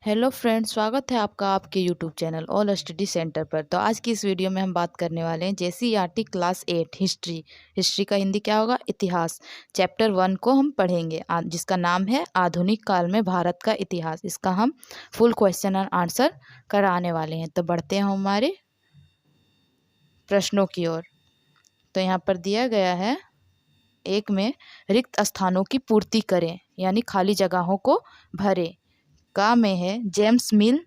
Hello friends, स्वागत है आपका आपके YouTube channel all study centre पर। तो आज की इस वीडियो में हम बात करने वाले हैं जेसीईआरटी क्लास 8 हिस्ट्री का हिंदी क्या होगा, इतिहास। चैप्टर 1 को हम पढ़ेंगे जिसका नाम है आधुनिक काल में भारत का इतिहास। इसका हम फुल क्वेश्चन और आंसर कराने वाले हैं। तो बढ़ते हैं हमारे प्रश्नों की ओर। तो यहाँ पर दिया गया है, एक में रिक्त स्थानों की पूर्ति करें यानी खाली जगहों को भरें। का में है जेम्स मिल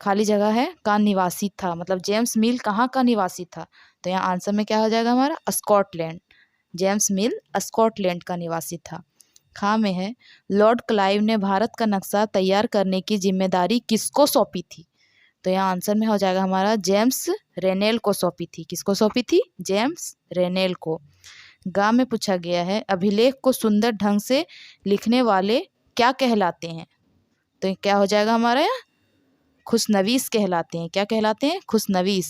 खाली जगह है का निवासी था, मतलब जेम्स मिल कहाँ का निवासी था। तो यहाँ आंसर में क्या हो जाएगा हमारा, स्कॉटलैंड। जेम्स मिल स्कॉटलैंड का निवासी था। खा में है लॉर्ड क्लाइव ने भारत का नक्शा तैयार करने की जिम्मेदारी किसको सौंपी थी। तो यहाँ आंसर में हो जाएगा हमारा जेम्स रेनेल को सौंपी थी। किसको सौंपी थी, जेम्स रेनेल को। गा में पूछा गया है अभिलेख को सुंदर ढंग से लिखने वाले क्या कहलाते हैं। तो क्या हो जाएगा हमारा, यहाँ खुशनवीस कहलाते हैं। क्या कहलाते हैं, खुशनवीस।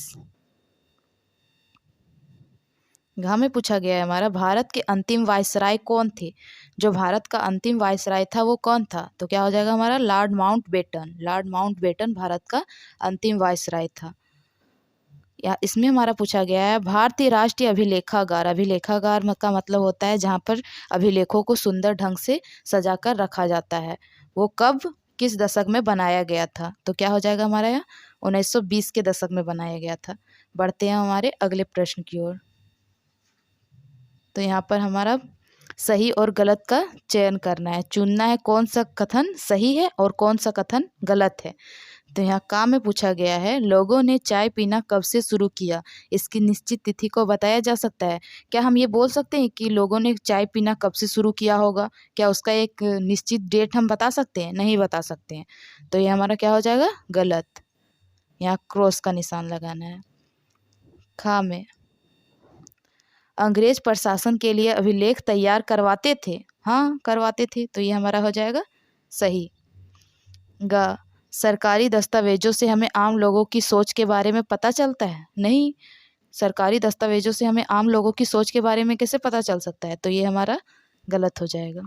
घा में पूछा गया है हमारा भारत के अंतिम वायसराय कौन थे। जो भारत का अंतिम वायसराय था वो कौन था। तो क्या हो जाएगा हमारा, Lord Mountbatten. Lord Mountbatten Bharat का अंतिम वायसराय था। या इसमें हमारा पूछा गया है भारतीय राष्ट्रीय अभिलेखागार। अभिलेखागार का मतलब होता है जहाँ पर अभिलेखों को सुंदर ढंग से सजाकर रखा जाता है। वो कब किस दशक में बनाया गया था। तो क्या हो जाएगा हमारा, यहाँ 1920 के दशक में बनाया गया था। बढ़ते हैं हमारे अगले प्रश्न की ओर। तो यहाँ पर हमारा सही और गलत का चयन करना है, चुनना है कौन सा कथन सही है और कौन सा कथन गलत है। तो यहाँ का में पूछा गया है लोगों ने चाय पीना कब से शुरू किया, इसकी निश्चित तिथि को बताया जा सकता है। क्या हम ये बोल सकते हैं कि लोगों ने चाय पीना कब से शुरू किया होगा, क्या उसका एक निश्चित डेट हम बता सकते हैं, नहीं बता सकते हैं। तो ये हमारा क्या हो जाएगा, गलत। यहाँ क्रॉस का निशान लगाना है। खा में अंग्रेज प्रशासन के लिए अभिलेख तैयार करवाते थे। हाँ, करवाते थे। तो ये हमारा हो जाएगा सही। ग सरकारी दस्तावेजों से हमें आम लोगों की सोच के बारे में पता चलता है। नहीं, सरकारी दस्तावेजों से हमें आम लोगों की सोच के बारे में कैसे पता चल सकता है। तो ये हमारा गलत हो जाएगा।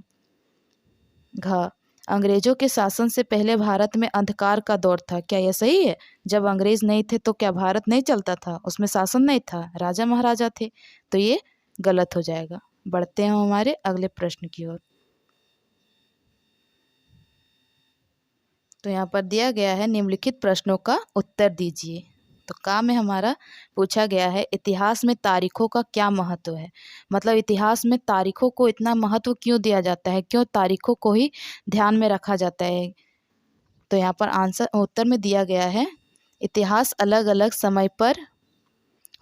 घ अंग्रेजों के शासन से पहले भारत में अंधकार का दौर था। क्या यह सही है। जब अंग्रेज नहीं थे तो क्या भारत नहीं चलता था, उसमें शासन नहीं था, राजा महाराजा थे। तो ये गलत हो जाएगा। बढ़ते हैं हमारे अगले प्रश्न की ओर। तो यहाँ पर दिया गया है निम्नलिखित प्रश्नों का उत्तर दीजिए। तो का में हमारा पूछा गया है इतिहास में तारीखों का क्या महत्व है। मतलब इतिहास में तारीखों को इतना महत्व क्यों दिया जाता है, क्यों तारीखों को ही ध्यान में रखा जाता है। तो यहाँ पर आंसर उत्तर में दिया गया है इतिहास अलग अलग समय पर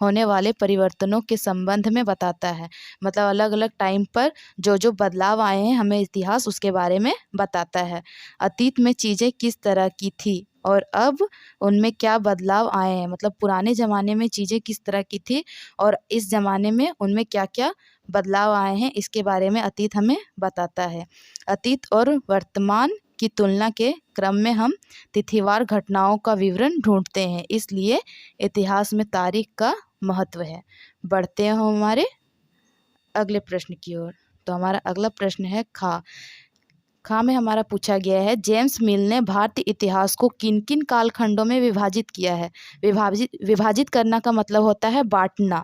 होने वाले परिवर्तनों के संबंध में बताता है। मतलब अलग अलग टाइम पर जो जो बदलाव आए हैं हमें इतिहास उसके बारे में बताता है। अतीत में चीज़ें किस तरह की थी और अब उनमें क्या बदलाव आए हैं। मतलब पुराने ज़माने में चीज़ें किस तरह की थी और इस ज़माने में उनमें क्या क्या बदलाव आए हैं, इसके बारे में अतीत हमें बताता है। अतीत और वर्तमान की तुलना के क्रम में हम तिथिवार घटनाओं का विवरण ढूंढते हैं, इसलिए इतिहास में तारीख का महत्व है। बढ़ते हैं हमारे अगले प्रश्न की ओर। तो हमारा अगला प्रश्न है खा में हमारा पूछा गया है जेम्स मिल ने भारतीय इतिहास को किन किन कालखंडों में विभाजित किया है। विभाजित करना का मतलब होता है बांटना।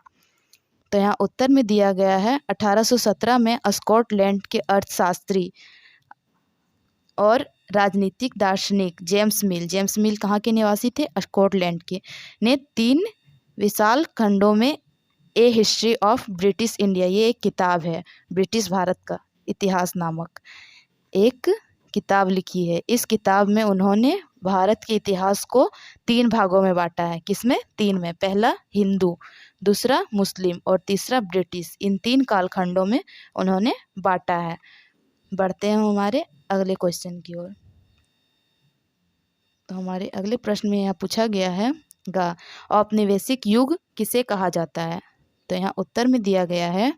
तो यहाँ उत्तर में दिया गया है 1817 में स्कॉटलैंड के अर्थशास्त्री और राजनीतिक दार्शनिक जेम्स मिल कहाँ के निवासी थे, स्कॉटलैंड के, ने 3 विशाल खंडों में ए हिस्ट्री ऑफ ब्रिटिश इंडिया, ये एक किताब है, ब्रिटिश भारत का इतिहास नामक एक किताब लिखी है। इस किताब में उन्होंने भारत के इतिहास को 3 भागों में बांटा है। किसमें, 3 में। पहला हिंदू, दूसरा मुस्लिम और तीसरा ब्रिटिश। इन 3 कालखंडों में उन्होंने बांटा है। बढ़ते हैं हमारे अगले क्वेश्चन की ओर। तो हमारे अगले प्रश्न में यहाँ पूछा गया है औपनिवेशिक युग किसे कहा जाता है। तो यहाँ उत्तर में दिया गया है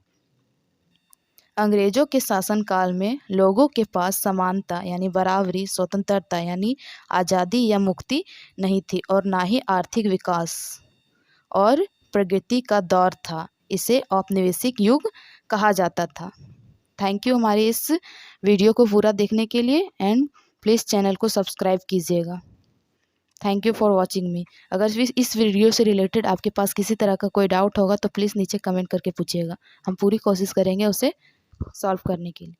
अंग्रेजों के शासनकाल में लोगों के पास समानता यानी बराबरी, स्वतंत्रता यानी आज़ादी या मुक्ति नहीं थी और ना ही आर्थिक विकास और प्रगति का दौर था। इसे औपनिवेशिक युग कहा जाता था। थैंक यू हमारे इस वीडियो को पूरा देखने के लिए एंड प्लीज़ चैनल को सब्सक्राइब कीजिएगा। थैंक यू फॉर वॉचिंग मी। अगर इस वीडियो से रिलेटेड आपके पास किसी तरह का कोई डाउट होगा तो प्लीज़ नीचे कमेंट करके पूछिएगा। हम पूरी कोशिश करेंगे उसे सॉल्व करने के लिए।